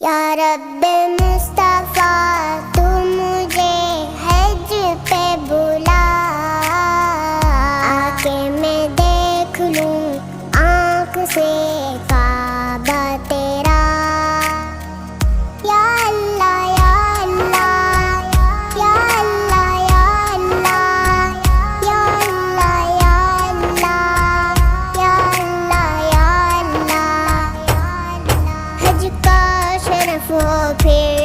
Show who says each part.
Speaker 1: या रब्बे मुस्तफ़ा तू मुझे हज पे बुला, आके मैं देख लूं आँख से काबा तेरा। या अल्लाह या अल्लाह या अल्लाह या अल्लाह या अल्लाह या अल्लाह या अल्लाह या अल्लाह। हज का शरफ हो फिर